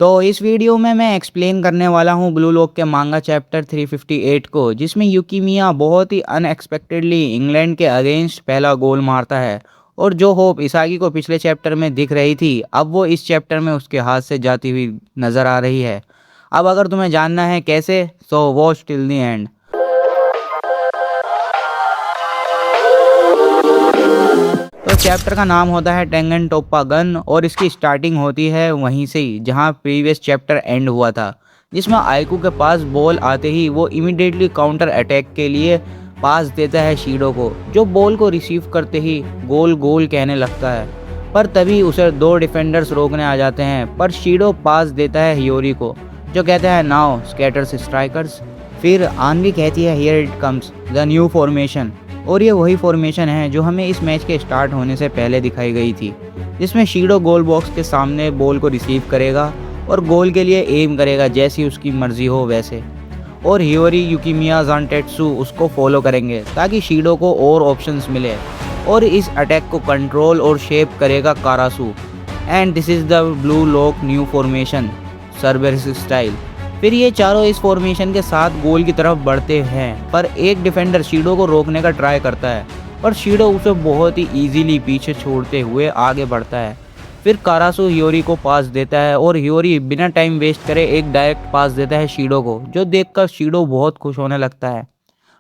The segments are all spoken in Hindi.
तो इस वीडियो में मैं एक्सप्लेन करने वाला हूँ ब्लू लॉक के मांगा चैप्टर 358 को, जिसमें यूकीमिया बहुत ही अनएक्सपेक्टेडली इंग्लैंड के अगेंस्ट पहला गोल मारता है। और जो होप इसागी को पिछले चैप्टर में दिख रही थी, अब वो इस चैप्टर में उसके हाथ से जाती हुई नज़र आ रही है। अब अगर तुम्हें जानना है कैसे, तो वॉच टिल द एंड। तो चैप्टर का नाम होता है टेंगन टोप्पा गन, और इसकी स्टार्टिंग होती है वहीं से ही जहां प्रीवियस चैप्टर एंड हुआ था, जिसमें आइकू के पास बॉल आते ही वो इमीडिएटली काउंटर अटैक के लिए पास देता है शीडो को, जो बॉल को रिसीव करते ही गोल गोल कहने लगता है। पर तभी उसे दो डिफेंडर्स रोकने आ जाते हैं, पर शीडो पास देता है हियोरी को, जो कहता है नाउ स्कैटर्स स्ट्राइकर्स। फिर आनवी कहती है here it comes the new formation, और ये वही फॉर्मेशन है जो हमें इस मैच के स्टार्ट होने से पहले दिखाई गई थी, जिसमें शीडो गोल बॉक्स के सामने बॉल को रिसीव करेगा और गोल के लिए एम करेगा जैसी उसकी मर्जी हो वैसे, और हियोरी, यूकीमिया, ज़ानटेत्सु उसको फॉलो करेंगे ताकि शीडो को और ऑप्शंस मिले, और इस अटैक को कंट्रोल और शेप करेगा Karasu. And this is the blue lock new formation Cerberus style. फिर ये चारों इस फॉर्मेशन के साथ गोल की तरफ बढ़ते हैं, पर एक डिफेंडर शीडो को रोकने का ट्राई करता है, पर शीडो उसे बहुत ही इजीली पीछे छोड़ते हुए आगे बढ़ता है। फिर कारासू हियोरी को पास देता है, और हियोरी बिना टाइम वेस्ट करे एक डायरेक्ट पास देता है शीडो को, जो देखकर शीडो बहुत खुश होने लगता है।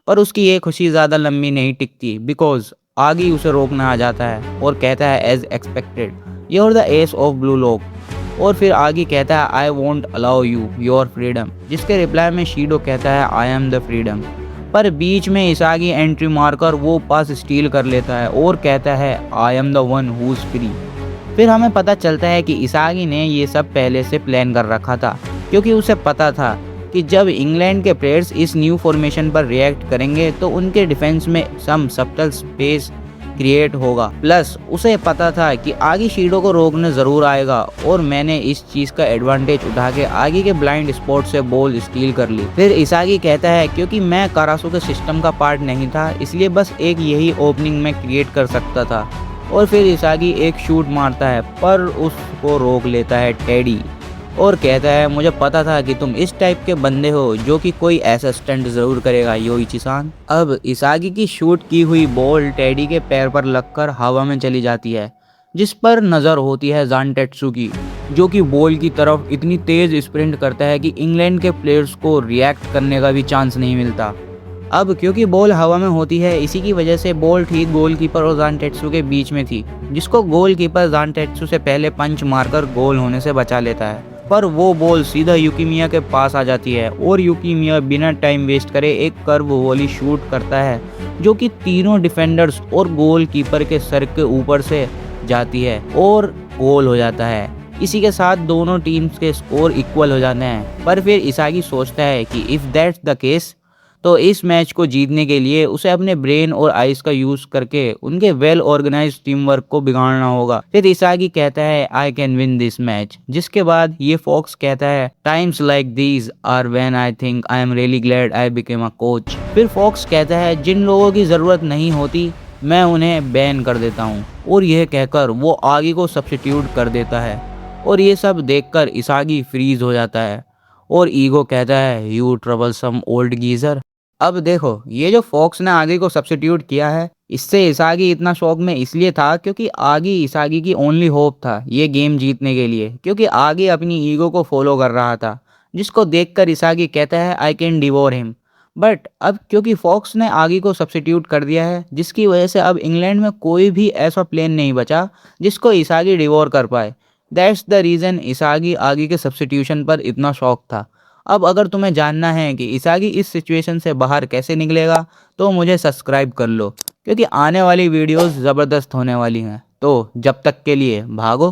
पर उसकी ये खुशी ज़्यादा लंबी नहीं टिकती, बिकॉज आगे उसे रोकना आ जाता है और कहता है as expected you are the ace of Blue Lock. और फिर आगे कहता है I won't allow you your freedom, जिसके रिप्लाई में शीडो कहता है आई एम द फ्रीडम। पर बीच में इसागी एंट्री मारकर वो पास स्टील कर लेता है और कहता है I am the one who is free. फिर हमें पता चलता है कि इसागी ने ये सब पहले से प्लान कर रखा था, क्योंकि उसे पता था कि जब इंग्लैंड के प्लेयर्स इस न्यू फॉर्मेशन पर रिएक्ट करेंगे तो उनके डिफेंस में सम सब्टल स्पेस क्रिएट होगा। प्लस उसे पता था कि आगे शीडो को रोकने ज़रूर आएगा, और मैंने इस चीज़ का एडवांटेज उठा के आगे के ब्लाइंड स्पॉट से बॉल स्टील कर ली। फिर इसागी कहता है क्योंकि मैं कारासू के सिस्टम का पार्ट नहीं था, इसलिए बस एक यही ओपनिंग में क्रिएट कर सकता था। और फिर इसागी एक शूट मारता है, पर उसको रोक लेता है टेडी, और कहता है मुझे पता था कि तुम इस टाइप के बंदे हो जो कि कोई ऐसा स्टंट ज़रूर करेगा योइची-सान। अब इसागी की शूट की हुई बॉल टेडी के पैर पर लगकर हवा में चली जाती है, जिस पर नज़र होती है ज़ानटेत्सु की, जो कि बॉल की तरफ इतनी तेज़ स्प्रिंट करता है कि इंग्लैंड के प्लेयर्स को रिएक्ट करने का भी चांस नहीं मिलता। अब क्योंकि बॉल हवा में होती है, इसी की वजह से बॉल ठीक गोलकीपर और ज़ानटेत्सु के बीच में थी, जिसको गोलकीपर ज़ानटेत्सु से पहले पंच मारकर गोल होने से बचा लेता है। पर वो बॉल सीधा यूकीमिया के पास आ जाती है, और यूकीमिया बिना टाइम वेस्ट करे एक कर्व वॉली शूट करता है, जो कि तीनों डिफेंडर्स और गोलकीपर के सर के ऊपर से जाती है और गोल हो जाता है। इसी के साथ दोनों टीम्स के स्कोर इक्वल हो जाते हैं। पर फिर इसागी सोचता है कि इफ़ दैट्स द केस, तो इस मैच को जीतने के लिए उसे अपने ब्रेन और आइस का यूज़ करके उनके वेल ऑर्गेनाइज्ड टीम वर्क को बिगाड़ना होगा। फिर इसागी कहता है I can win this match, जिसके बाद ये फॉक्स कहता है times like these are when I think I am really glad I became a coach. फिर फॉक्स कहता है जिन लोगों की ज़रूरत नहीं होती मैं उन्हें बैन कर देता हूँ, और यह कहकर वो आगे को सब्स्टिट्यूट कर देता है। और ये सब देखकर इसागी फ्रीज हो जाता है, और ईगो कहता है यू ट्रबलसम ओल्ड गीजर। अब देखो, ये जो फॉक्स ने आगे को सब्स्टिट्यूट किया है, इससे इसागी इतना शौक में इसलिए था क्योंकि आगे इसागी की ओनली होप था ये गेम जीतने के लिए, क्योंकि आगे अपनी ईगो को फॉलो कर रहा था, जिसको देखकर इसागी कहता है I can devour him. But अब क्योंकि फॉक्स ने आगे को सब्स्टिट्यूट कर दिया है, जिसकी वजह से अब इंग्लैंड में कोई भी ऐसा प्लेन नहीं बचा जिसको इसागी डिवोर कर पाए। दैट्स द रीज़न इसागी आगे के सब्स्टिट्यूशन पर इतना शौक था। अब अगर तुम्हें जानना है कि इसागी इस सिचुएशन से बाहर कैसे निकलेगा, तो मुझे सब्सक्राइब कर लो, क्योंकि आने वाली वीडियोस ज़बरदस्त होने वाली हैं। तो जब तक के लिए भागो।